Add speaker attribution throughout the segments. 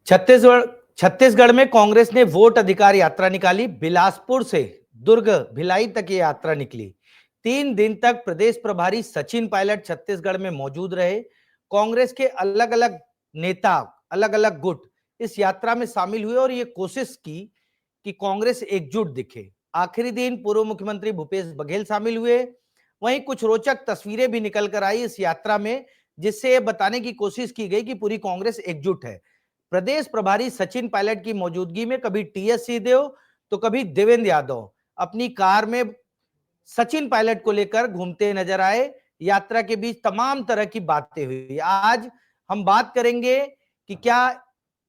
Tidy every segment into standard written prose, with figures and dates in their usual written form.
Speaker 1: छत्तीसगढ़ छत्तीसगढ़ में कांग्रेस ने वोट अधिकार यात्रा निकाली। बिलासपुर से दुर्ग भिलाई तक ये यात्रा निकली। 3 दिन तक प्रदेश प्रभारी सचिन पायलट छत्तीसगढ़ में मौजूद रहे। कांग्रेस के अलग अलग नेता, अलग अलग गुट इस यात्रा में शामिल हुए और ये कोशिश की कि कांग्रेस एकजुट दिखे। आखिरी दिन पूर्व मुख्यमंत्री भूपेश बघेल शामिल हुए। वहीं कुछ रोचक तस्वीरें भी निकल कर आई इस यात्रा में, जिससे ये बताने की कोशिश की गई कि पूरी कांग्रेस एकजुट है। प्रदेश प्रभारी सचिन पायलट की मौजूदगी में कभी टीएस सिंहदेव तो कभी देवेंद्र यादव अपनी कार में सचिन पायलट को लेकर घूमते नजर आए। यात्रा के बीच तमाम तरह की बातें हुई। आज हम बात करेंगे कि क्या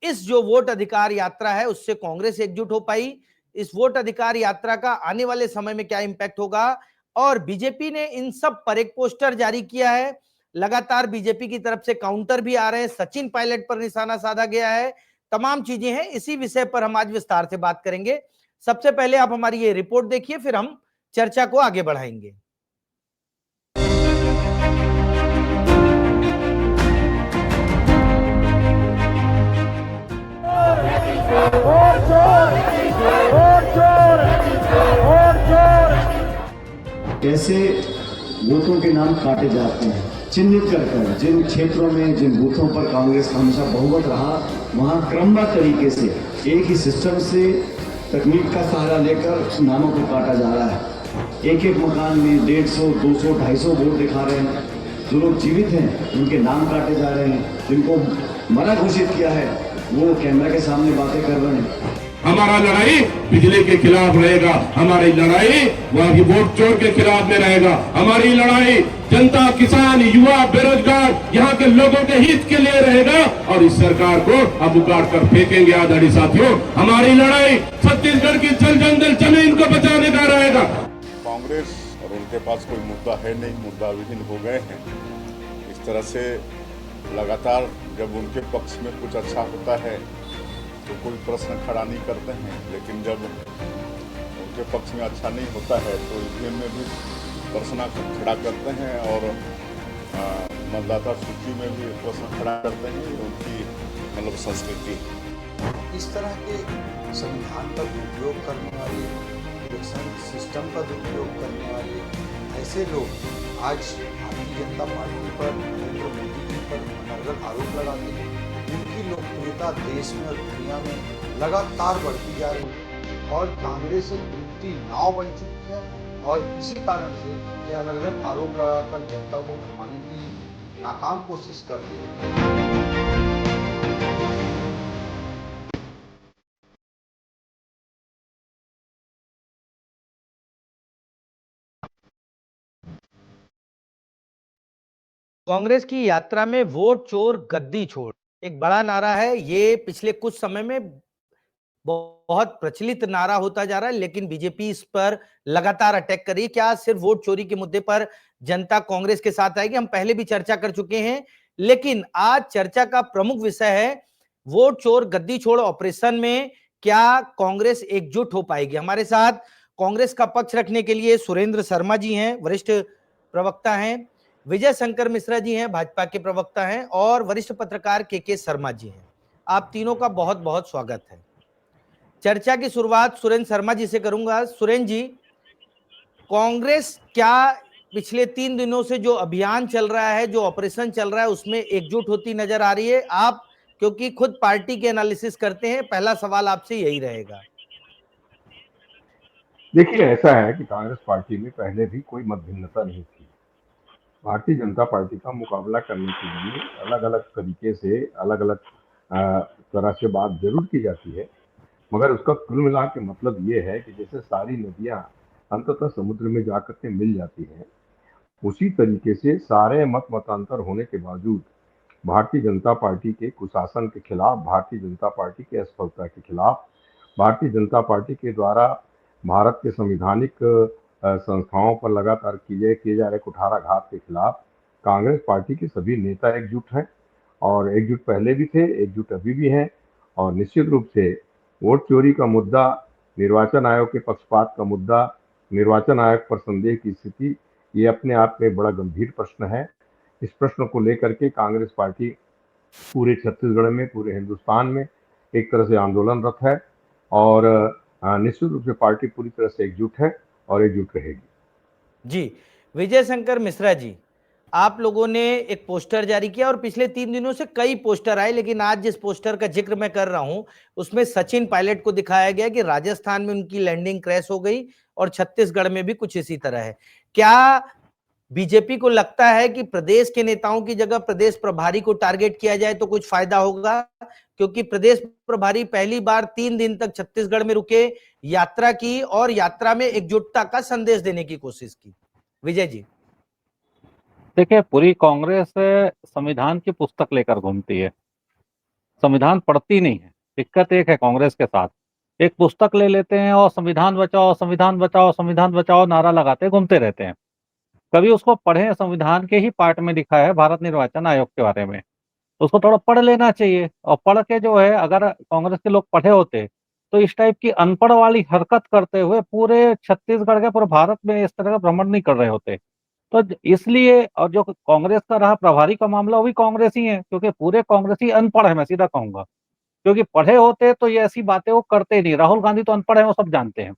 Speaker 1: इस जो वोट अधिकार यात्रा है उससे कांग्रेस एकजुट हो पाई, इस वोट अधिकार यात्रा का आने वाले समय में क्या इंपैक्ट होगा, और बीजेपी ने इन सब पर एक पोस्टर जारी किया है। लगातार बीजेपी की तरफ से काउंटर भी आ रहे हैं, सचिन पायलट पर निशाना साधा गया है। तमाम चीजें हैं, इसी विषय पर हम आज विस्तार से बात करेंगे। सबसे पहले आप हमारी ये रिपोर्ट देखिए, फिर हम चर्चा को आगे बढ़ाएंगे।
Speaker 2: कैसे बूथों के नाम काटे जाते हैं, चिन्हित कर जिन क्षेत्रों में जिन बूथों पर कांग्रेस का हमेशा बहुमत रहा, वहाँ क्रमबद्ध तरीके से एक ही सिस्टम से तकनीक का सहारा लेकर नामों को काटा जा रहा है। एक एक मकान में 150, 200, 250 वोट दिखा रहे हैं। जो लोग जीवित हैं उनके नाम काटे जा रहे हैं। जिनको मरा घोषित किया है वो कैमरा के सामने बातें कर रहे हैं।
Speaker 3: हमारा लड़ाई बिजली के खिलाफ रहेगा, हमारी लड़ाई वहाँ की वोट चोर के खिलाफ में रहेगा, हमारी लड़ाई जनता, किसान, युवा, बेरोजगार यहाँ के लोगों के हित के लिए रहेगा। और इस सरकार को अब उखाड़ कर फेंकेंगे आदरणीय साथियों। हमारी लड़ाई छत्तीसगढ़ की जल जंगल जमीन को बचाने का रहेगा।
Speaker 4: कांग्रेस और उनके पास कोई मुद्दा है नहीं, मुद्दा विहीन हो गए हैं। इस तरह से लगातार जब उनके पक्ष में कुछ अच्छा होता है तो कोई प्रश्न खड़ा नहीं करते हैं, लेकिन जब उनके पक्ष में अच्छा नहीं होता है तो ईवीएम में भी प्रश्न खड़ा करते हैं और मतदाता सूची में भी प्रश्न खड़ा करते हैं। उनकी मतलब संस्कृति।
Speaker 5: इस तरह के संविधान का दुरुपयोग करने वाले, इलेक्शन सिस्टम का दुरुपयोग करने वाले ऐसे लोग आज भारतीय जनता पार्टी पर, नरेंद्र मोदी जी पर अनर्गल आरोप लगाते हैं। उनकी लोकप्रियता देश में और दुनिया में लगातार बढ़ती जा रही है और कांग्रेस एक डूबती नाव बन चुकी है। और इसी कारण से ये अलग-अलग आरोप लगाकर जनता को भरमाने की नाकाम कोशिश कर रही है।
Speaker 1: कांग्रेस की यात्रा में वोट चोर गद्दी छोड़ एक बड़ा नारा है। ये पिछले कुछ समय में बहुत प्रचलित नारा होता जा रहा है, लेकिन बीजेपी इस पर लगातार अटैक कर रही है। क्या सिर्फ वोट चोरी के मुद्दे पर जनता कांग्रेस के साथ आएगी? हम पहले भी चर्चा कर चुके हैं, लेकिन आज चर्चा का प्रमुख विषय है वोट चोर गद्दी छोड़ ऑपरेशन में क्या कांग्रेस एकजुट हो पाएगी। हमारे साथ कांग्रेस का पक्ष रखने के लिए सुरेंद्र शर्मा जी हैं, वरिष्ठ प्रवक्ता हैं, विजय शंकर मिश्रा जी हैं, भाजपा के प्रवक्ता हैं, और वरिष्ठ पत्रकार के शर्मा जी हैं। आप तीनों का बहुत बहुत स्वागत है। चर्चा की शुरुआत सुरेंद्र शर्मा जी से करूंगा। सुरेंद्र जी, कांग्रेस क्या पिछले 3 दिनों से जो अभियान चल रहा है, जो ऑपरेशन चल रहा है, उसमें एकजुट होती नजर आ रही है? आप क्योंकि खुद पार्टी के एनालिसिस करते हैं, पहला सवाल आपसे यही रहेगा।
Speaker 6: देखिए, ऐसा है कि कांग्रेस पार्टी में पहले भी कोई मतभिन्नता नहीं थी। भारतीय जनता पार्टी का मुकाबला करने के लिए अलग अलग तरीके से, अलग अलग तरह से बात जरूर की जाती है, मगर उसका कुल मिला के मतलब ये है कि जैसे सारी नदियां अंततः समुद्र में जाकर के मिल जाती हैं, उसी तरीके से सारे मत मतांतर होने के बावजूद भारतीय जनता पार्टी के कुशासन के खिलाफ, भारतीय जनता पार्टी की असफलता के खिलाफ, भारतीय जनता पार्टी के द्वारा भारत के संवैधानिक संस्थाओं पर लगातार किए जा रहे कुठाराघात के खिलाफ कांग्रेस पार्टी के सभी नेता एकजुट हैं। और एकजुट पहले भी थे, एकजुट अभी भी हैं। और निश्चित रूप से वोट चोरी का मुद्दा, निर्वाचन आयोग के पक्षपात का मुद्दा, निर्वाचन आयोग पर संदेह की स्थिति, ये अपने आप में बड़ा गंभीर प्रश्न है। इस प्रश्न को लेकर के कांग्रेस पार्टी पूरे छत्तीसगढ़ में, पूरे हिंदुस्तान में एक तरह से आंदोलनरत है और निश्चित रूप से पार्टी पूरी तरह से एकजुट है और एकजुट रहेगी।
Speaker 1: जी, विजय शंकर मिश्रा जी, आप लोगों ने एक पोस्टर जारी किया और पिछले 3 दिनों से कई पोस्टर आए, लेकिन आज जिस पोस्टर का जिक्र मैं कर रहा हूं, उसमें सचिन पायलट को दिखाया गया कि राजस्थान में उनकी लैंडिंग क्रैश हो गई और छत्तीसगढ़ में भी कुछ इसी तरह है। क्या बीजेपी को लगता है कि प्रदेश के नेताओं की जगह प्रदेश प्रभारी को टारगेट किया जाए तो कुछ फायदा होगा? क्योंकि प्रदेश प्रभारी पहली बार 3 दिन तक छत्तीसगढ़ में रुके, यात्रा की और यात्रा में एकजुटता का संदेश देने की कोशिश की। विजय जी।
Speaker 7: देखिए, पूरी कांग्रेस संविधान की पुस्तक लेकर घूमती है, संविधान पढ़ती नहीं है। दिक्कत एक है कांग्रेस के साथ, एक पुस्तक ले लेते हैं और संविधान बचाओ, संविधान बचाओ, संविधान बचाओ नारा लगाते घूमते रहते हैं। कभी उसको पढ़े, संविधान के ही पार्ट में लिखा है भारत निर्वाचन आयोग के बारे में, उसको थोड़ा पढ़ लेना चाहिए। और पढ़ के जो है, अगर कांग्रेस के लोग पढ़े होते तो इस टाइप की अनपढ़ वाली हरकत करते हुए पूरे छत्तीसगढ़ के, पूरे भारत में इस तरह का भ्रमण नहीं कर रहे होते। तो इसलिए, और जो कांग्रेस का रहा प्रभारी का मामला, वो भी कांग्रेस ही है, क्योंकि पूरे कांग्रेसी अनपढ़ है, मैं सीधा कहूंगा। क्योंकि पढ़े होते तो ये ऐसी बातें वो करते नहीं। राहुल गांधी तो अनपढ़ है, वो सब जानते हैं।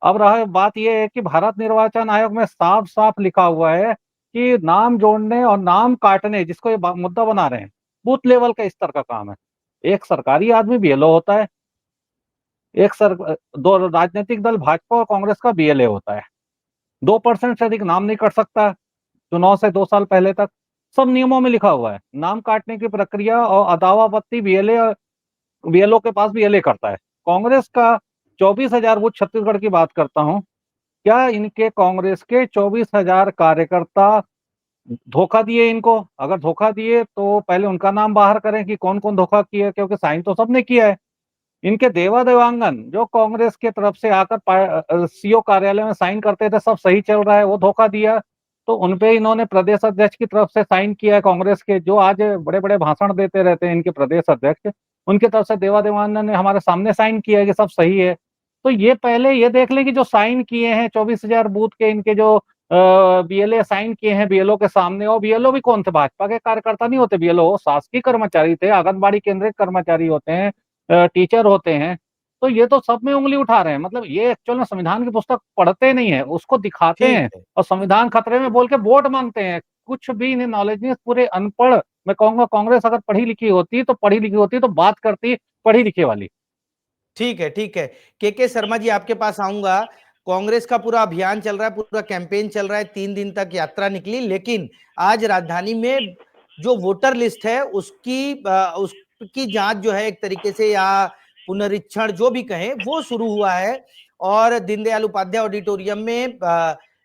Speaker 7: अब रहा बात यह है कि भारत निर्वाचन आयोग में साफ साफ लिखा हुआ है कि नाम जोड़ने और नाम काटने, जिसको ये मुद्दा बना रहे हैं, बूथ लेवल का स्तर का काम है। एक सरकारी आदमी बीएलओ होता है, दो राजनीतिक दल भाजपा और कांग्रेस का बीएलए होता है। 2% से अधिक नाम नहीं कट सकता चुनाव से 2 साल पहले तक, सब नियमों में लिखा हुआ है। नाम काटने की प्रक्रिया और अदावापत्ति बीएलओ के पास बीएलए करता है। कांग्रेस का 24,000 बूथ, छत्तीसगढ़ की बात करता हूं, क्या इनके कांग्रेस के 24,000 कार्यकर्ता धोखा दिए इनको? अगर धोखा दिए तो पहले उनका नाम बाहर करें कि कौन कौन धोखा किया, क्योंकि साइन तो सबने किया है। इनके देवांगन जो कांग्रेस के तरफ से आकर सीओ कार्यालय में साइन करते थे, सब सही चल रहा है, वो धोखा दिया तो उनपे इन्होंने प्रदेश अध्यक्ष की तरफ से साइन किया है। कांग्रेस के जो आज बड़े बड़े भाषण देते रहते हैं इनके प्रदेश अध्यक्ष, उनकी तरफ से देवांगन ने हमारे सामने साइन किया है कि सब सही है। तो ये पहले ये देख लें कि जो साइन किए हैं 24,000 बूथ के, इनके जो बीएलए साइन किए हैं बीएलओ के सामने, और बीएलओ भी कौन थे? भाजपा के कार्यकर्ता नहीं होते बीएलओ, शासकीय कर्मचारी थे, आंगनबाड़ी केंद्रीय कर्मचारी होते हैं, टीचर होते हैं। तो ये तो सब में उंगली उठा रहे हैं। मतलब ये एक्चुअल में संविधान की पुस्तक पढ़ते नहीं है, उसको दिखाते
Speaker 1: ठीक
Speaker 7: हैं
Speaker 1: है।
Speaker 7: और संविधान खतरे में बोल के वोट मांगते हैं। कुछ भी इन्हें नॉलेज नहीं है, पूरे अनपढ़। मैं कहूंगा कांग्रेस अगर पढ़ी लिखी होती तो बात करती पढ़ी लिखी वाली।
Speaker 1: ठीक है, ठीक है। के शर्मा जी, आपके पास आऊंगा। कांग्रेस का पूरा अभियान चल रहा है, पूरा कैंपेन चल रहा है, 3 दिन तक यात्रा निकली, लेकिन आज राजधानी में जो वोटर लिस्ट है उसकी जांच जो है एक तरीके से, या पुनरीक्षण जो भी कहें, वो शुरू हुआ है। और दीनदयाल उपाध्याय ऑडिटोरियम में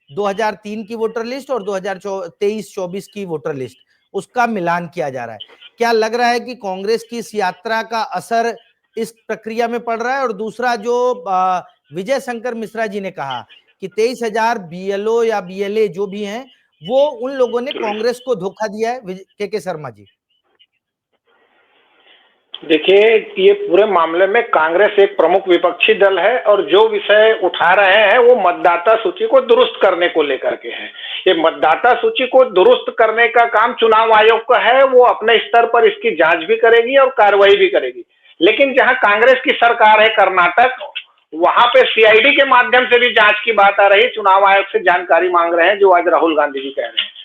Speaker 1: 2003 की वोटर लिस्ट और 2023-24 की वोटर लिस्ट, उसका मिलान किया जा रहा है। क्या लग रहा है कि कांग्रेस की इस यात्रा का असर इस प्रक्रिया में पड़ रहा है? और दूसरा, जो विजय शंकर मिश्रा जी ने कहा कि 23,000 बीएलओ या बीएलए जो भी हैं, वो उन लोगों ने कांग्रेस को धोखा दिया है। के शर्मा जी।
Speaker 8: देखिए, ये पूरे मामले में कांग्रेस एक प्रमुख विपक्षी दल है और जो विषय उठा रहे हैं वो मतदाता सूची को दुरुस्त करने को लेकर के है। ये मतदाता सूची को दुरुस्त करने का काम चुनाव आयोग का है, वो अपने स्तर पर इसकी जांच भी करेगी और कार्रवाई भी करेगी। लेकिन जहां कांग्रेस की सरकार है कर्नाटक, वहां पे सीआईडी के माध्यम से भी जांच की बात आ रही है, चुनाव आयोग से जानकारी मांग रहे हैं, जो आज राहुल गांधी जी कह रहे हैं।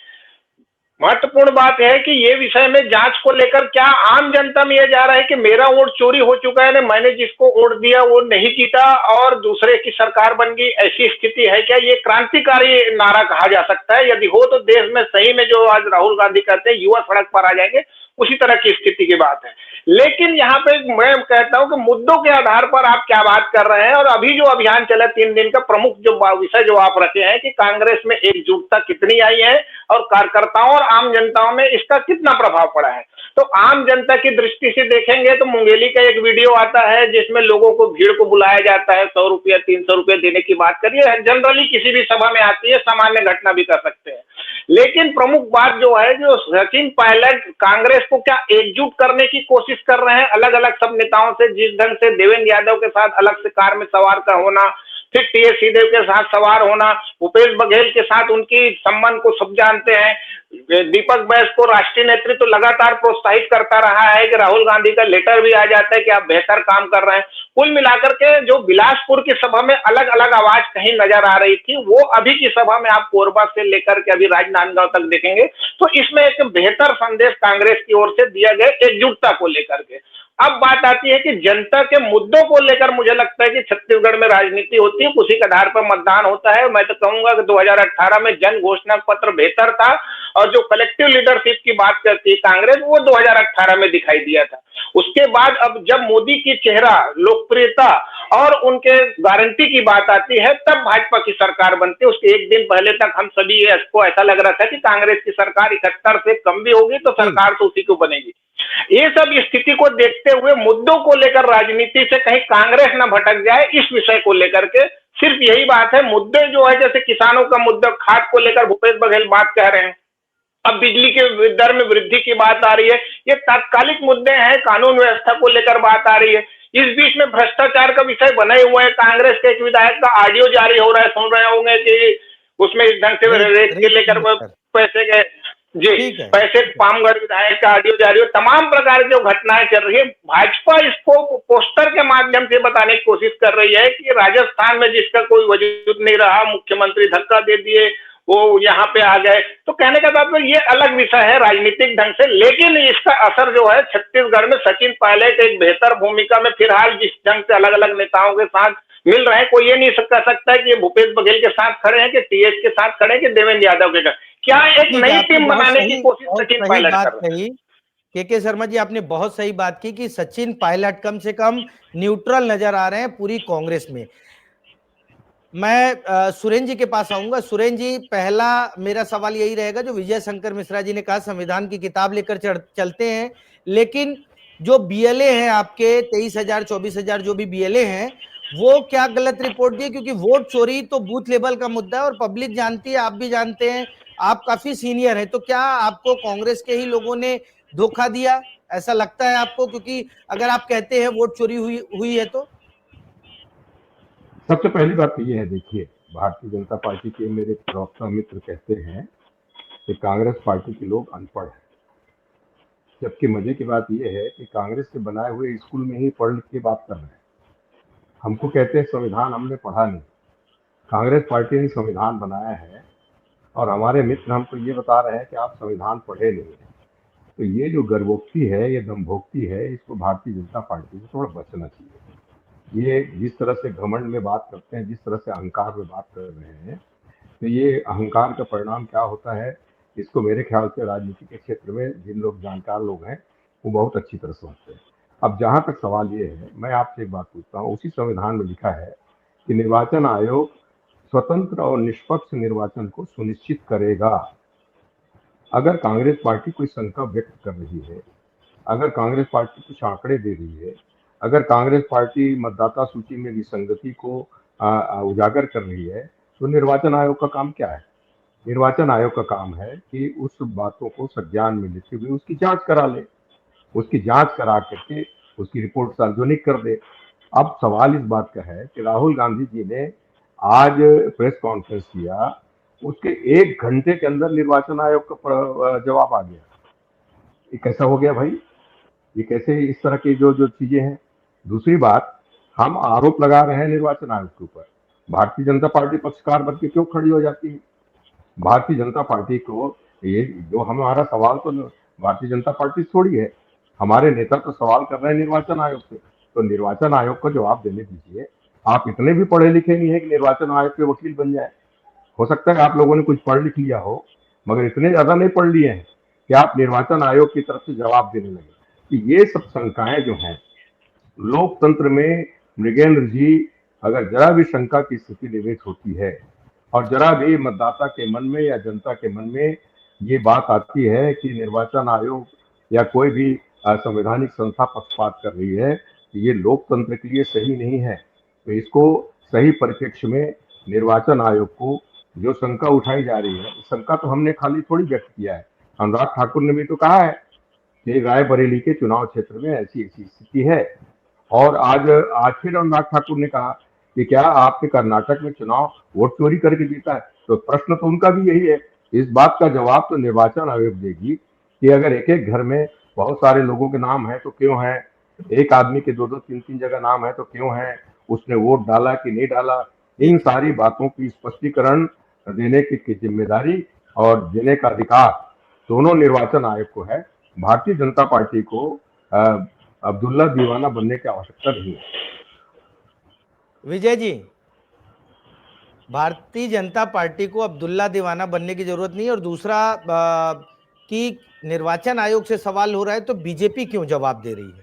Speaker 8: महत्वपूर्ण बात यह है कि ये विषय में जांच को लेकर क्या आम जनता में यह जा रहा है कि मेरा वोट चोरी हो चुका है, मैंने जिसको वोट दिया वो नहीं जीता और दूसरे की सरकार बन गई, ऐसी स्थिति है क्या? ये क्रांतिकारी नारा कहा जा सकता है। यदि हो तो देश में सही में जो आज राहुल गांधी कहते हैं युवा सड़क पर आ जाएंगे, उसी तरह की स्थिति की बात है। लेकिन यहाँ पे मैं कहता हूं कि मुद्दों के आधार पर आप क्या बात कर रहे हैं, और अभी जो अभियान चला 3 दिन का, प्रमुख जो विषय जो आप रखे हैं कि कांग्रेस में एकजुटता कितनी आई है और कार्यकर्ताओं और आम जनताओं में इसका कितना प्रभाव पड़ा है। तो आम जनता की दृष्टि से देखेंगे तो मुंगेली का एक वीडियो आता है जिसमें लोगों को, भीड़ को बुलाया जाता है, 100 रुपया 300 रुपया देने की बात करिए, जनरली किसी भी सभा में आती है, सामान्य घटना भी कर सकते हैं। लेकिन प्रमुख बात जो है, जो सचिन पायलट कांग्रेस को क्या एकजुट करने की कोशिश कर रहे हैं, अलग अलग सब नेताओं से, जिस ढंग से देवेंद्र यादव के साथ अलग से कार में सवार का होना, फिर टीएस सिंहदेव के साथ सवार होना, भूपेश बघेल के साथ उनकी संबंध को सब जानते हैं। दीपक बैस को राष्ट्रीय नेतृत्व तो लगातार प्रोत्साहित करता रहा है कि राहुल गांधी का लेटर भी आ जाता है कि आप बेहतर काम कर रहे हैं। कुल मिलाकर के जो बिलासपुर की सभा में अलग अलग आवाज कहीं नजर आ रही थी, वो अभी की सभा में आप कोरबा से लेकर के अभी राजनांदगांव तक देखेंगे तो इसमें एक बेहतर संदेश कांग्रेस की ओर से दिया गया एकजुटता को लेकर के। अब बात आती है कि जनता के मुद्दों को लेकर मुझे लगता है कि छत्तीसगढ़ में राजनीति होती है, उसी के आधार पर मतदान होता है। मैं तो कहूंगा कि 2018 में जन घोषणा पत्र बेहतर था और जो कलेक्टिव लीडरशिप की बात करती है कांग्रेस, वो 2018 में दिखाई दिया था। उसके बाद अब जब मोदी की चेहरा, लोकप्रियता और उनके गारंटी की बात आती है, तब भाजपा की सरकार बनती है। उसके एक दिन पहले तक हम सभी को ऐसा लग रहा था कि कांग्रेस की सरकार 71 से कम भी होगी तो सरकार तो उसी को बनेगी। ये सब स्थिति को देखते हुए मुद्दों को लेकर राजनीति से कहीं कांग्रेस न भटक जाए, इस विषय को लेकर के सिर्फ यही बात है। मुद्दे जो है, जैसे किसानों का मुद्दा, खाद को लेकर भूपेश बघेल बात कह रहे हैं, अब बिजली के दर में वृद्धि की बात आ रही है, ये तात्कालिक मुद्दे हैं। कानून व्यवस्था को लेकर बात आ रही है। इस बीच में भ्रष्टाचार का विषय बने हुए है। कांग्रेस के एक विधायक का ऑडियो जारी हो रहा है, सुन रहे होंगे कि उसमें इस ढंग से रेट के लेकर पैसे के पैसे, पामगढ़ विधायक का ऑडियो जारी हो, तमाम प्रकार की जो घटनाएं चल रही है। भाजपा इसको पोस्टर के माध्यम से बताने की कोशिश कर रही है कि राजस्थान में जिसका कोई वजूद नहीं रहा, मुख्यमंत्री धक्का दे दिए, वो यहाँ पे आ गए। तो कहने का तात्पर्य ये अलग विषय है राजनीतिक ढंग से, लेकिन इसका असर जो है छत्तीसगढ़ में सचिन पायलट एक बेहतर भूमिका में फिलहाल जिस ढंग से अलग अलग नेताओं के साथ मिल रहे हैं, कोई ये नहीं कह सकता कि ये भूपेश बघेल के साथ खड़े हैं कि टीएस के साथ खड़े हैं कि देवेंद्र यादव के साथ। क्या एक नई टीम बनाने की कोशिश सचिन पायलट कर रहे हैं।
Speaker 1: के शर्मा जी, आपने बहुत सही बात की कि सचिन पायलट कम से कम न्यूट्रल नजर आ रहे हैं पूरी कांग्रेस में। मैं सुरेंद्र जी के पास आऊंगा। सुरेंद्र जी, पहला मेरा सवाल यही रहेगा, जो विजय शंकर मिश्रा जी ने कहा संविधान की किताब लेकर चलते हैं, लेकिन जो बीएलए हैं आपके 23,000 24,000 जो भी बीएलए हैं, वो क्या गलत रिपोर्ट दी? क्योंकि वोट चोरी तो बूथ लेवल का मुद्दा है और पब्लिक जानती है, आप भी जानते हैं, आप काफी सीनियर हैं, तो क्या आपको कांग्रेस के ही लोगों ने धोखा दिया, ऐसा लगता है आपको? क्योंकि अगर आप कहते हैं वोट चोरी हुई है तो
Speaker 6: सबसे पहली बात तो ये है, देखिए, भारतीय जनता पार्टी के मेरे प्रवक्ता मित्र कहते हैं कि कांग्रेस पार्टी के लोग अनपढ़ हैं, जबकि मजे की बात यह है कि कांग्रेस के बनाए हुए स्कूल में ही पढ़ लिख के बात कर रहे हैं। हमको कहते हैं संविधान हमने पढ़ा नहीं। कांग्रेस पार्टी ने संविधान बनाया है और हमारे मित्र हमको ये बता रहे हैं कि आप संविधान पढ़े नहीं है। तो ये जो गर्वोक्ति है, ये दम्भोक्ति है, इसको भारतीय जनता पार्टी को थोड़ा बचना चाहिए। ये जिस तरह से घमंड में बात करते हैं, जिस तरह से अहंकार में बात कर रहे हैं, तो ये अहंकार का परिणाम क्या होता है, इसको मेरे ख्याल से राजनीति के क्षेत्र में जिन लोग जानकार लोग हैं वो बहुत अच्छी तरह समझते हैं। अब जहां तक सवाल ये है, मैं आपसे एक बात पूछता हूँ। उसी संविधान में लिखा है कि निर्वाचन आयोग स्वतंत्र और निष्पक्ष निर्वाचन को सुनिश्चित करेगा। अगर कांग्रेस पार्टी कोई शंका व्यक्त कर रही है, अगर कांग्रेस पार्टी कुछ आंकड़े दे रही है, अगर कांग्रेस पार्टी मतदाता सूची में विसंगति को उजागर कर रही है, तो निर्वाचन आयोग का काम क्या है? निर्वाचन आयोग का काम है कि उस बातों को संज्ञान में लेते हुए उसकी जांच करा ले, उसकी जांच करा करके उसकी रिपोर्ट सार्वजनिक कर दे। अब सवाल इस बात का है कि राहुल गांधी जी ने आज प्रेस कॉन्फ्रेंस किया, उसके 1 घंटे के अंदर निर्वाचन आयोग का जवाब आ गया। ये कैसा हो गया भाई? ये कैसे इस तरह की जो चीजें हैं? दूसरी बात, हम आरोप लगा रहे हैं निर्वाचन आयोग के ऊपर, भारतीय जनता पार्टी पक्षकार बन के क्यों खड़ी हो जाती है? भारतीय जनता पार्टी को ये जो हमारा सवाल तो भारतीय जनता पार्टी थोड़ी है, हमारे नेता तो सवाल कर रहे हैं निर्वाचन आयोग से, तो निर्वाचन आयोग को जवाब देने दीजिए। आप इतने भी पढ़े लिखे नहीं है कि निर्वाचन आयोग के वकील बन जाए। हो सकता है आप लोगों ने कुछ पढ़ लिख लिया हो, मगर इतने ज्यादा नहीं पढ़ लिए हैं कि आप निर्वाचन आयोग की तरफ से जवाब देने लगे। कि ये सब शंकाएं जो हैं, लोकतंत्र में मृगेंद्र जी, अगर जरा भी शंका की स्थिति निवेश होती है और जरा भी मतदाता के मन में या जनता के मन में ये बात आती है कि निर्वाचन आयोग या कोई भी संवैधानिक संस्था पक्षपात कर रही है, ये लोकतंत्र के लिए सही नहीं है। तो इसको सही परिप्रेक्ष्य में निर्वाचन आयोग को जो शंका उठाई जा रही है, शंका तो हमने खाली थोड़ी व्यक्त किया है, अनुराग ठाकुर ने भी तो कहा है कि रायबरेली के चुनाव क्षेत्र में ऐसी ऐसी स्थिति है। और आज फिर अनुराग ठाकुर ने कहा कि क्या आपके कर्नाटक में चुनाव वोट चोरी करके जीता है? तो प्रश्न तो उनका भी यही है। इस बात का जवाब तो निर्वाचन आयोग देगी कि अगर एक एक घर में बहुत सारे लोगों के नाम है तो क्यों है, एक आदमी के दो दो तीन तीन जगह नाम है तो क्यों है, उसने वोट डाला कि नहीं डाला, इन सारी बातों की स्पष्टीकरण देने की जिम्मेदारी और देने का अधिकार दोनों निर्वाचन आयोग को है। भारतीय जनता पार्टी को अब्दुल्ला दीवाना बनने की आवश्यकता नहीं है।
Speaker 1: विजय जी, भारतीय जनता पार्टी को अब्दुल्ला दीवाना बनने की जरूरत नहीं, और दूसरा कि निर्वाचन आयोग से सवाल हो रहा है तो बीजेपी क्यों जवाब दे रही है?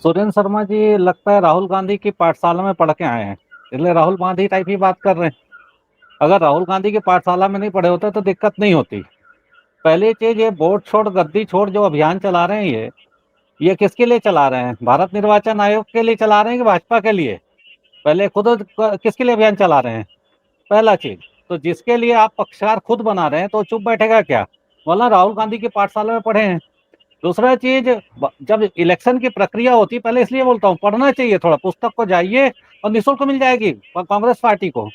Speaker 7: सुरेंद्र शर्मा जी लगता है राहुल गांधी की पाठशाला में पढ़ के आए हैं, इसलिए राहुल गांधी टाइप ही बात कर रहे हैं। अगर राहुल गांधी की पाठशाला में नहीं पढ़े होते तो दिक्कत नहीं होती। पहली चीज, ये वोट छोड़ गद्दी छोड़ जो अभियान चला रहे हैं, ये किसके लिए चला रहे हैं? भारत निर्वाचन आयोग के लिए चला रहे हैं कि भाजपा के लिए? पहले खुद किसके लिए अभियान चला रहे हैं? पहला चीज तो जिसके लिए आप पक्षकार खुद बना रहे हैं तो चुप बैठेगा क्या? बोला राहुल गांधी की पाठशाला में पढ़े हैं। दूसरा चीज, जब इलेक्शन की प्रक्रिया होती, पहले इसलिए बोलता हूँ पढ़ना चाहिए, थोड़ा पुस्तक को जाइए और निःशुल्क मिल जाएगी कांग्रेस पार्टी को।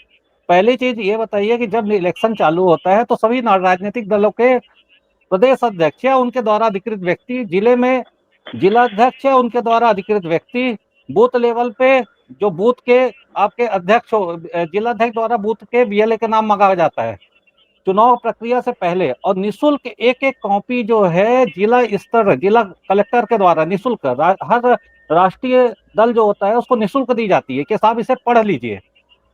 Speaker 7: पहली चीज ये बताइए कि जब इलेक्शन चालू होता है तो सभी राजनीतिक दलों के प्रदेश अध्यक्ष या उनके द्वारा अधिकृत व्यक्ति, जिले में जिलाध्यक्ष या उनके द्वारा अधिकृत व्यक्ति, बूथ लेवल पे जो बूथ के आपके अध्यक्ष जिलाध्यक्ष द्वारा बूथ के बीएलए के नाम मांगा जाता है चुनाव प्रक्रिया से पहले, और निःशुल्क एक एक कॉपी जो है जिला स्तर जिला कलेक्टर के द्वारा निःशुल्क हर राष्ट्रीय दल जो होता है उसको निःशुल्क दी जाती है कि साहब इसे पढ़ लीजिए।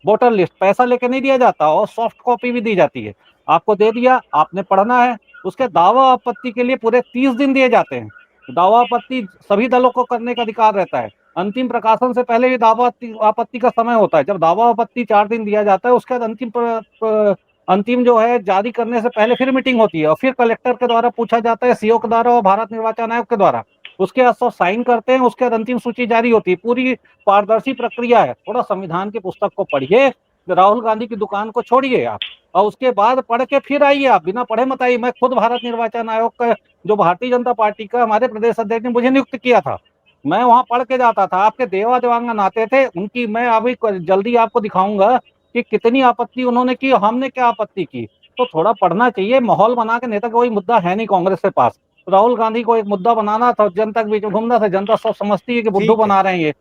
Speaker 7: वोटर लिस्ट पैसा लेके नहीं दिया जाता, और सॉफ्ट कॉपी भी दी जाती है। आपको दे दिया, आपने पढ़ना है। उसके दावा आपत्ति के लिए पूरे 30 दिन दिए जाते हैं। दावा आपत्ति सभी दलों को करने का अधिकार रहता है। अंतिम प्रकाशन से पहले भी दावा आपत्ति का समय होता है। जब दावा आपत्ति 4 दिन दिया जाता है, उसके बाद अंतिम जो है जारी करने से पहले फिर मीटिंग होती है, और फिर कलेक्टर के द्वारा पूछा जाता है, सीओ के द्वारा और भारत निर्वाचन आयोग के द्वारा। उसके बाद सब साइन करते हैं, उसके बाद अंतिम सूची जारी होती है। पूरी पारदर्शी प्रक्रिया है। थोड़ा संविधान की पुस्तक को पढ़िए, राहुल गांधी की दुकान को छोड़िए आप, और उसके बाद पढ़ के फिर आइए। आप बिना पढ़े मत आइए। मैं खुद भारत निर्वाचन आयोग का, जो भारतीय जनता पार्टी का हमारे प्रदेश अध्यक्ष ने मुझे नियुक्त किया था, मैं वहां पढ़ के जाता था। आपके देवा देवांगन आते थे, उनकी मैं अभी जल्दी आपको दिखाऊंगा कि कितनी आपत्ति उन्होंने की, हमने क्या आपत्ति की। तो थोड़ा पढ़ना चाहिए। माहौल बना के, नेता कोई मुद्दा है नहीं कांग्रेस के पास। राहुल गांधी को एक मुद्दा बनाना था, जनता के बीच में घूमना था। जनता सब समझती है कि बुद्धू बना रहे हैं ये।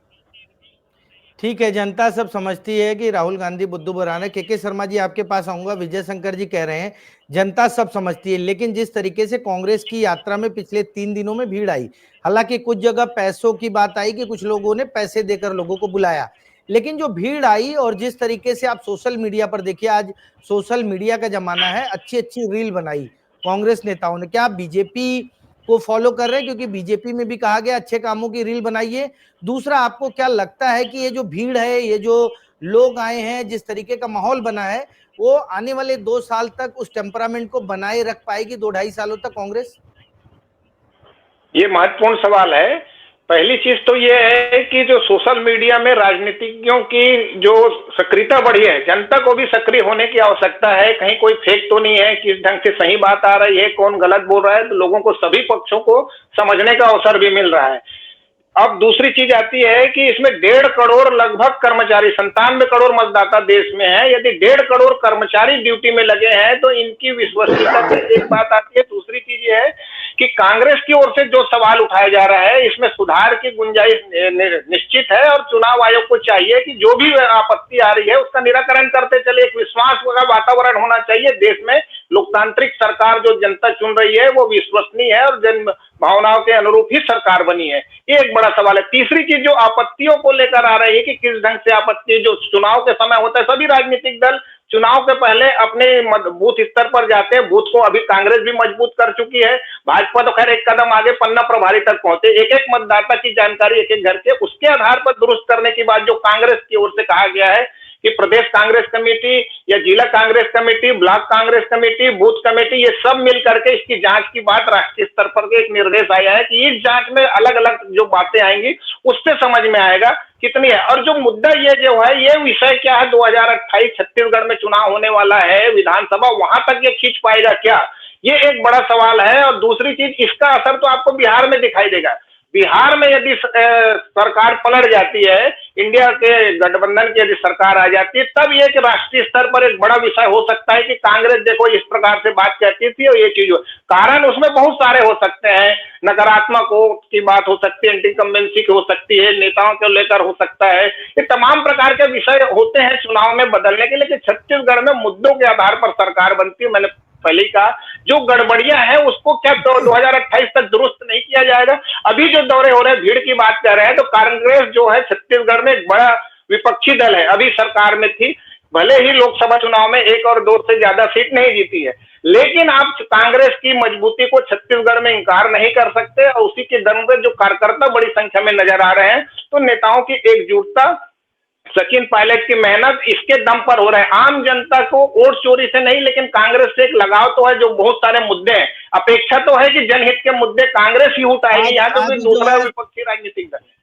Speaker 1: ठीक है, जनता सब समझती है कि राहुल गांधी बुद्धू बना रहे। के शर्मा जी, आपके पास आऊंगा। विजय शंकर जी कह रहे हैं जनता सब समझती है, लेकिन जिस तरीके से कांग्रेस की यात्रा में पिछले 3 दिनों में भीड़ आई, हालांकि कुछ जगह पैसों की बात आई कि कुछ लोगों ने पैसे देकर लोगों को बुलाया, लेकिन जो भीड़ आई और जिस तरीके से आप सोशल मीडिया पर देखिए, आज सोशल मीडिया का जमाना है, अच्छी अच्छी रील बनाई कांग्रेस नेताओं ने। क्या आप बीजेपी को फॉलो कर रहे हैं? क्योंकि बीजेपी में भी कहा गया अच्छे कामों की रील बनाइए। दूसरा, आपको क्या लगता है कि ये जो भीड़ है, ये जो लोग आए हैं, जिस तरीके का माहौल बना है, वो आने वाले 2 साल तक उस टेम्परामेंट को बनाए रख पाएगी, 2-2.5 सालों तक कांग्रेस?
Speaker 8: ये महत्वपूर्ण सवाल है। पहली चीज तो ये है कि जो सोशल मीडिया में राजनीतिज्ञों की जो सक्रियता बढ़ी है, जनता को भी सक्रिय होने की आवश्यकता है। कहीं कोई फेक तो नहीं है, किस ढंग से सही बात आ रही है, कौन गलत बोल रहा है, तो लोगों को सभी पक्षों को समझने का अवसर भी मिल रहा है। अब दूसरी चीज आती है कि इसमें 1.5 करोड़ लगभग कर्मचारी, 97 करोड़ मतदाता देश में है। यदि 1.5 करोड़ कर्मचारी ड्यूटी में लगे हैं तो इनकी विश्वसनीयता की एक बात आती है। दूसरी चीज ये है कि कांग्रेस की ओर से जो सवाल उठाया जा रहा है, इसमें सुधार की गुंजाइश निश्चित है, और चुनाव आयोग को चाहिए कि जो भी आपत्ति आ रही है उसका निराकरण करते चले। एक विश्वास का वातावरण होना चाहिए देश में। लोकतांत्रिक सरकार जो जनता चुन रही है वो विश्वसनीय है और जन भावनाओं के अनुरूप ही सरकार बनी है। ये एक बड़ा सवाल है। तीसरी चीज जो आपत्तियों को लेकर आ रही है कि किस ढंग से आपत्ति, जो चुनाव के समय होता है, सभी राजनीतिक दल चुनाव के पहले अपने बूथ स्तर पर जाते हैं। बूथ को अभी कांग्रेस भी मजबूत कर चुकी है। भाजपा तो खैर एक कदम आगे, पन्ना प्रभारी तक पहुंचे। एक एक मतदाता की जानकारी एक एक घर के, उसके आधार पर दुरुस्त करने की बात जो कांग्रेस की ओर से कहा गया है कि प्रदेश कांग्रेस कमेटी या जिला Congress committee, block Congress committee, booth committee, ये सब मिल करके इसकी जांच की बात राष्ट्रीय स्तर पर एक निर्देश आया है कि इस जांच में अलग अलग जो बातें आएंगी उससे समझ में आएगा कितनी है। और जो मुद्दा ये जो है, ये विषय क्या है, 2028 छत्तीसगढ़ में चुनाव होने वाला है विधानसभा, वहां तक ये खींच पाएगा क्या, ये एक बड़ा सवाल है। और दूसरी चीज, इसका असर तो आपको बिहार में दिखाई देगा। बिहार में यदि सरकार पलट जाती है, इंडिया के गठबंधन की यदि सरकार आ जाती है, तब ये कि राष्ट्रीय स्तर पर एक बड़ा विषय हो सकता है कि कांग्रेस देखो इस प्रकार से बात कहती थी और ये चीज कारण उसमें बहुत सारे हो सकते हैं। नकारात्मक की बात हो सकती है, एंटी इनकम्बेंसी की हो सकती है, नेताओं को लेकर हो सकता है, ये तमाम प्रकार के विषय होते हैं चुनाव में बदलने के लिए। कि छत्तीसगढ़ में मुद्दों के आधार पर सरकार बनती है। मैंने पहले ही कहा, जो गड़बड़ियां हैं उसको क्या 2028 तक दुरुस्त नहीं किया जाएगा? अभी जो दौरे हो रहे हैं, भीड़ की बात कर रहे हैं, तो कांग्रेस जो है छत्तीसगढ़ में एक बड़ा विपक्षी दल है, अभी सरकार में थी, भले ही लोकसभा चुनाव में 1 और 2 से ज्यादा सीट नहीं जीती है, लेकिन आप कांग्रेस की मजबूती को छत्तीसगढ़ में इंकार नहीं कर सकते। और उसी के दम पे जो कार्यकर्ता बड़ी संख्या में नजर आ रहे हैं, तो नेताओं की एकजुटता, सचिन पायलट की मेहनत, इसके दम पर हो रहा है। आम जनता को वोट चोरी से नहीं, लेकिन कांग्रेस से एक लगाव तो है, जो बहुत सारे मुद्दे हैं। अपेक्षा तो है कि जनहित के मुद्दे कांग्रेस ही उठाएगी, यहाँ तो कोई दूसरा विपक्षी राजनीतिक दल है।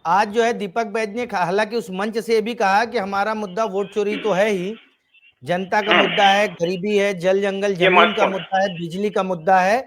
Speaker 1: आज जो है दीपक बैज ने हालांकि उस मंच से भी कहा कि हमारा मुद्दा वोट चोरी तो है ही, जनता का मुद्दा है, गरीबी है, जल जंगल जमीन का मुद्दा है, बिजली का मुद्दा है।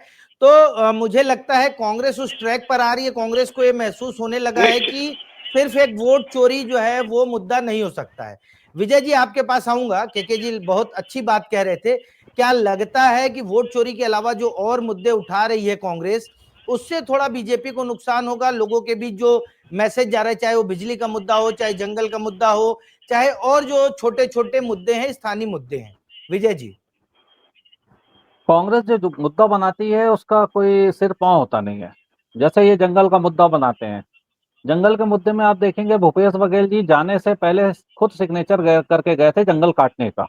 Speaker 1: तो मुझे लगता है कांग्रेस उस ट्रैक पर आ रही है। कांग्रेस को ये महसूस होने लगा है कि सिर्फ एक वोट चोरी जो है वो मुद्दा नहीं हो सकता है। विजय जी, आपके पास आऊंगा। केके जी बहुत अच्छी बात कह रहे थे। क्या लगता है कि वोट चोरी के अलावा जो और मुद्दे उठा रही है कांग्रेस, उससे थोड़ा बीजेपी को नुकसान होगा? लोगों के बीच जो मैसेज जा रहा है, चाहे वो बिजली का मुद्दा हो, चाहे जंगल का मुद्दा हो, चाहे और जो छोटे छोटे मुद्दे हैं, स्थानीय मुद्दे हैं। विजय जी,
Speaker 7: कांग्रेस जो मुद्दा बनाती है उसका कोई सिर पांव होता नहीं है। जैसे ये जंगल का मुद्दा बनाते हैं, जंगल के मुद्दे में आप देखेंगे भूपेश बघेल जी जाने से पहले खुद सिग्नेचर करके गए थे जंगल काटने का।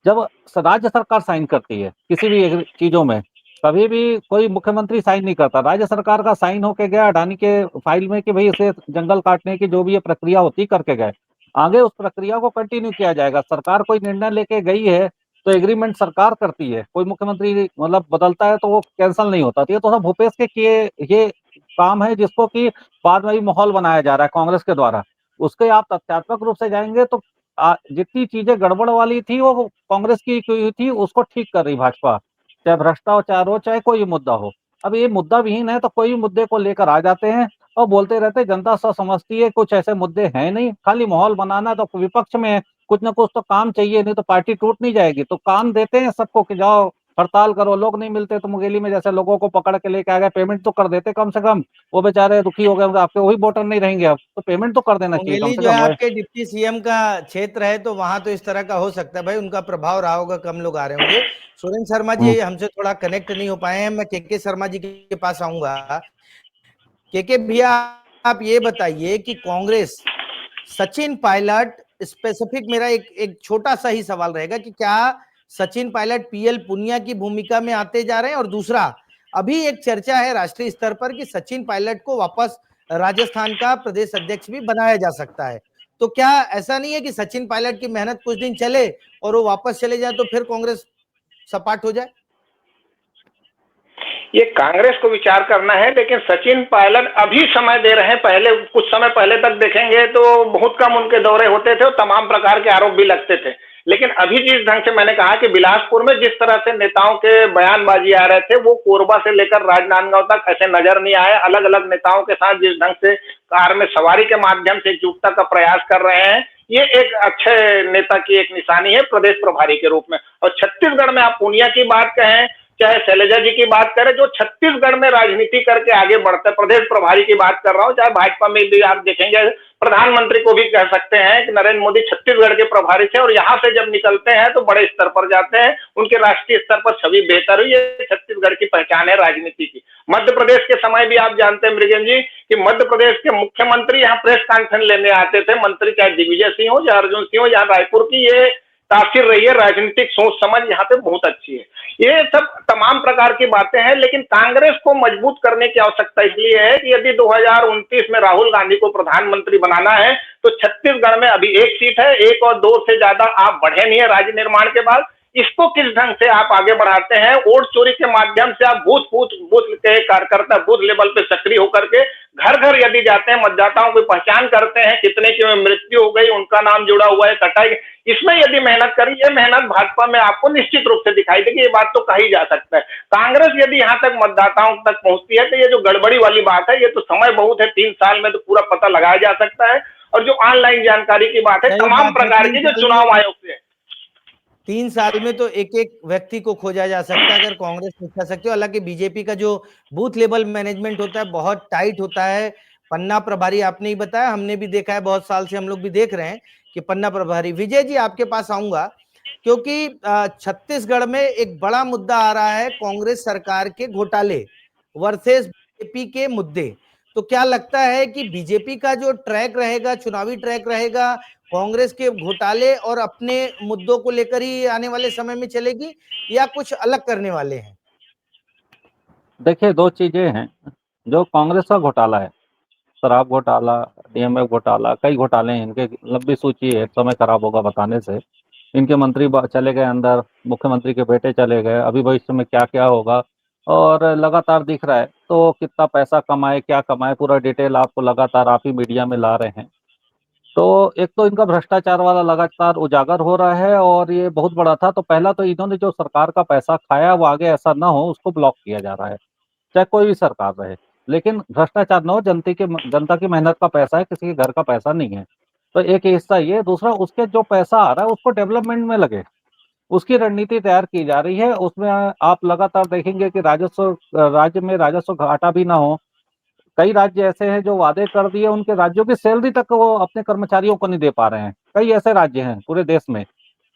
Speaker 7: जब राज्य सरकार साइन करती है किसी भी चीजों में, कभी भी कोई मुख्यमंत्री साइन नहीं करता, राज्य सरकार का साइन होके गया अडानी के फाइल में कि भाई इसे जंगल काटने की जो भी ये प्रक्रिया होती करके गए, आगे उस प्रक्रिया को कंटिन्यू किया जाएगा। सरकार कोई निर्णय लेके गई है तो एग्रीमेंट सरकार करती है, कोई मुख्यमंत्री मतलब बदलता है तो वो कैंसिल नहीं होता। तो ये तो सब भूपेश के किए ये काम है जिसको कि बाद में भी माहौल बनाया जा रहा है कांग्रेस के द्वारा। उसके आप तथ्यात्मक रूप से जाएंगे तो जितनी चीजें गड़बड़ वाली थी वो कांग्रेस की हुई थी, उसको ठीक कर रही भाजपा, चाहे भ्रष्टाचार हो चाहे कोई मुद्दा हो। अब ये मुद्दा विहीन है तो कोई भी मुद्दे को लेकर आ जाते हैं और बोलते रहते हैं जनता सब समझती है, कुछ ऐसे मुद्दे हैं नहीं, खाली माहौल बनाना। तो विपक्ष में कुछ ना कुछ तो काम चाहिए, नहीं तो पार्टी टूट नहीं जाएगी। तो काम देते हैं सबको कि जाओ हड़ताल करो, लोग नहीं मिलते तो मुंगेली में जैसे लोगों को पकड़ के लेके आ गए, पेमेंट तो कर देते कम से कम, वो बेचारे दुखी हो गए, आपके वही वोटर नहीं रहेंगे अब, तो पेमेंट तो कर देना चाहिए कम
Speaker 1: मुंगेली
Speaker 7: से
Speaker 1: जो है
Speaker 7: कम।
Speaker 1: आपके डिप्टी सीएम का क्षेत्र है, तो वहां तो इस तरह का हो सकता है भाई, उनका प्रभाव रहा होगा, कम लोग आ रहे होंगे। सुरेंद्र शर्मा जी हमसे थोड़ा कनेक्ट नहीं हो पाए हैं, मैं केके शर्मा जी के पास आऊंगा। केके भैया, आप ये बताइए कि कांग्रेस, सचिन पायलट स्पेसिफिक, मेरा एक छोटा सा ही सवाल रहेगा कि क्या सचिन पायलट पीएल पुनिया की भूमिका में आते जा रहे हैं? और दूसरा, अभी एक चर्चा है राष्ट्रीय स्तर पर कि सचिन पायलट को वापस राजस्थान का प्रदेश अध्यक्ष भी बनाया जा सकता है। तो क्या ऐसा नहीं है कि सचिन पायलट की मेहनत कुछ दिन चले और वो वापस चले जाए तो फिर कांग्रेस सपाट हो जाए?
Speaker 8: ये कांग्रेस को विचार करना है, लेकिन सचिन पायलट अभी समय दे रहे हैं। पहले कुछ समय पहले तक देखेंगे तो बहुत कम उनके दौरे होते थे और तमाम प्रकार के आरोप भी लगते थे। लेकिन अभी जिस ढंग से मैंने कहा कि बिलासपुर में जिस तरह से नेताओं के बयानबाजी आ रहे थे, वो कोरबा से लेकर राजनांदगांव तक ऐसे नजर नहीं आए। अलग अलग नेताओं के साथ जिस ढंग से कार में सवारी के माध्यम से एकजुटता का प्रयास कर रहे हैं, ये एक अच्छे नेता की एक निशानी है प्रदेश प्रभारी के रूप में। और छत्तीसगढ़ में आप पूनिया की बात कहें, चाहे शैलजा जी की बात करें, जो छत्तीसगढ़ में राजनीति करके आगे बढ़ते, प्रदेश प्रभारी की बात कर रहा हूं, चाहे भाजपा में भी आप देखेंगे, प्रधानमंत्री को भी कह सकते हैं कि नरेंद्र मोदी छत्तीसगढ़ के प्रभारी थे और यहां से जब निकलते हैं तो बड़े स्तर पर जाते हैं, उनके राष्ट्रीय स्तर पर छवि बेहतर हुई। ये छत्तीसगढ़ की पहचान है राजनीति की। मध्य प्रदेश के समय भी आप जानते हैं मृगेन जी कि मध्य प्रदेश के मुख्यमंत्री यहाँ प्रेस कॉन्फ्रेंस लेने आते थे, मंत्री चाहे दिग्विजय सिंह हो, चाहे अर्जुन सिंह हो, यहाँ रायपुर की ये तासीर रही है। राजनीतिक सोच समझ यहाँ पे बहुत अच्छी है। ये सब तमाम प्रकार की बातें हैं, लेकिन कांग्रेस को मजबूत करने की आवश्यकता इसलिए है कि यदि 2029 में राहुल गांधी को प्रधानमंत्री बनाना है तो छत्तीसगढ़ में अभी एक सीट है, 1 और 2 से ज्यादा आप बढ़े नहीं है राज्य निर्माण के बाद। इसको किस ढंग से आप आगे बढ़ाते हैं? वोट चोरी के माध्यम से आप बूथ के कार्यकर्ता बूथ लेवल पे सक्रिय होकर के घर घर यदि जाते हैं, मतदाताओं की पहचान करते हैं, कितने की मृत्यु हो गई, उनका नाम जुड़ा हुआ है, कटा है, इसमें यदि मेहनत करी, ये मेहनत भाजपा में आपको निश्चित रूप से दिखाई देगी, ये बात तो कही जा सकता है। कांग्रेस यदि यहाँ तक मतदाताओं तक पहुंचती है तो ये जो गड़बड़ी वाली बात है, ये तो समय बहुत है, 3 साल में तो पूरा पता लगाया जा सकता है। और जो ऑनलाइन जानकारी की बात है,
Speaker 1: सही
Speaker 8: तमाम
Speaker 1: बात है,
Speaker 8: प्रकार
Speaker 1: 3
Speaker 8: की जो
Speaker 1: साल
Speaker 8: चुनाव
Speaker 1: में
Speaker 8: आयोग से
Speaker 1: 3 साल में तो एक-एक व्यक्ति को खोजा जा सकता है अगर कांग्रेस इच्छा शक्ति हो। हालांकि बीजेपी का जो बूथ लेवल मैनेजमेंट होता है बहुत टाइट होता है। पन्ना प्रभारी आपने ही बताया, हमने भी देखा है, बहुत साल से हम लोग भी देख रहे हैं कि पन्ना प्रभारी। विजय जी आपके पास आऊंगा क्योंकि छत्तीसगढ़ में एक बड़ा मुद्दा आ रहा है, कांग्रेस सरकार के घोटाले वर्सेस बीजेपी के मुद्दे। तो क्या लगता है कि बीजेपी का जो ट्रैक रहेगा, चुनावी ट्रैक रहेगा, कांग्रेस के घोटाले और अपने मुद्दों को लेकर ही आने वाले समय में चलेगी या कुछ अलग करने वाले हैं?
Speaker 7: देखिए, 2 चीज़ें हैं, जो कांग्रेस का घोटाला है, शराब घोटाला, डीएमएफ घोटाला, कई घोटाले हैं इनके, लंबी सूची है, समय खराब होगा बताने से। इनके मंत्री चले गए अंदर, मुख्यमंत्री के बेटे चले गए, अभी भविष्य में क्या-क्या होगा और लगातार दिख रहा है। तो कितना पैसा कमाए, क्या कमाए, पूरा डिटेल आपको लगातार आप ही मीडिया में ला रहे हैं। तो एक तो इनका भ्रष्टाचार वाला लगातार उजागर हो रहा है और ये बहुत बड़ा था। तो पहला तो इन्होंने जो सरकार का पैसा खाया वो आगे ऐसा ना हो, उसको ब्लॉक किया जा रहा है, चाहे कोई भी सरकार रहे। लेकिन भ्रष्टाचार ना हो, जनता की मेहनत का पैसा है, किसी के घर का पैसा नहीं है। तो एक हिस्सा ये, दूसरा उसके जो पैसा आ रहा है उसको डेवलपमेंट में लगे, उसकी रणनीति तैयार की जा रही है। उसमें आप लगातार देखेंगे कि राज्य में राजस्व घाटा भी ना हो। कई राज्य ऐसे हैं जो वादे कर दिए, उनके राज्यों की सैलरी तक वो अपने कर्मचारियों को नहीं दे पा रहे हैं। कई ऐसे राज्य हैं पूरे देश में।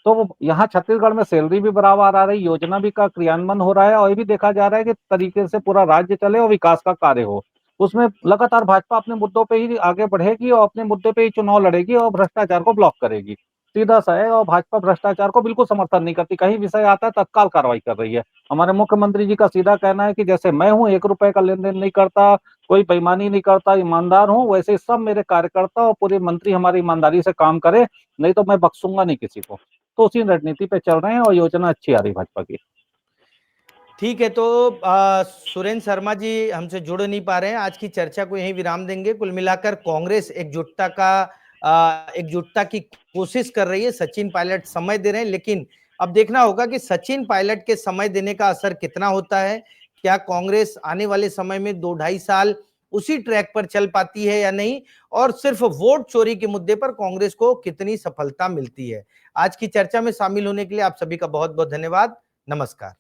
Speaker 7: तो वो यहाँ छत्तीसगढ़ में सैलरी भी बराबर आ रही, योजना भी का क्रियान्वयन हो रहा है और ये भी देखा जा रहा है कि तरीके से पूरा राज्य चले और विकास का कार्य हो। उसमें लगातार भाजपा अपने मुद्दों पे ही आगे बढ़ेगी और अपने मुद्दे पे ही चुनाव लड़ेगी और भ्रष्टाचार को ब्लॉक करेगी। सीधा सा है। और भाजपा भ्रष्टाचार को बिल्कुल समर्थन नहीं करती, कहीं विषय आता है तत्काल कार्रवाई कर रही है। हमारे मुख्यमंत्री जी का सीधा कहना है कि जैसे मैं हूँ, 1 रुपए का लेन देन नहीं करता, कोई बेईमानी नहीं करता, ईमानदार हूँ, वैसे सब मेरे कार्यकर्ता और पूरे मंत्री हमारी ईमानदारी से काम करे, नहीं तो मैं बख्शूंगा नहीं किसी को। तो उसी रणनीति पे चल रहे हैं और योजना अच्छी आ रही भाजपा की।
Speaker 1: ठीक है, तो सुरेंद्र शर्मा जी हमसे जुड़ नहीं पा रहे हैं। आज की चर्चा को यहीं विराम देंगे। कुल मिलाकर कांग्रेस एकजुटता की कोशिश कर रही है। सचिन पायलट समय दे रहे हैं, लेकिन अब देखना होगा कि सचिन पायलट के समय देने का असर कितना होता है। क्या कांग्रेस आने वाले समय में 2-2.5 साल उसी ट्रैक पर चल पाती है या नहीं, और सिर्फ वोट चोरी के मुद्दे पर कांग्रेस को कितनी सफलता मिलती है। आज की चर्चा में शामिल होने के लिए आप सभी का बहुत बहुत धन्यवाद। नमस्कार।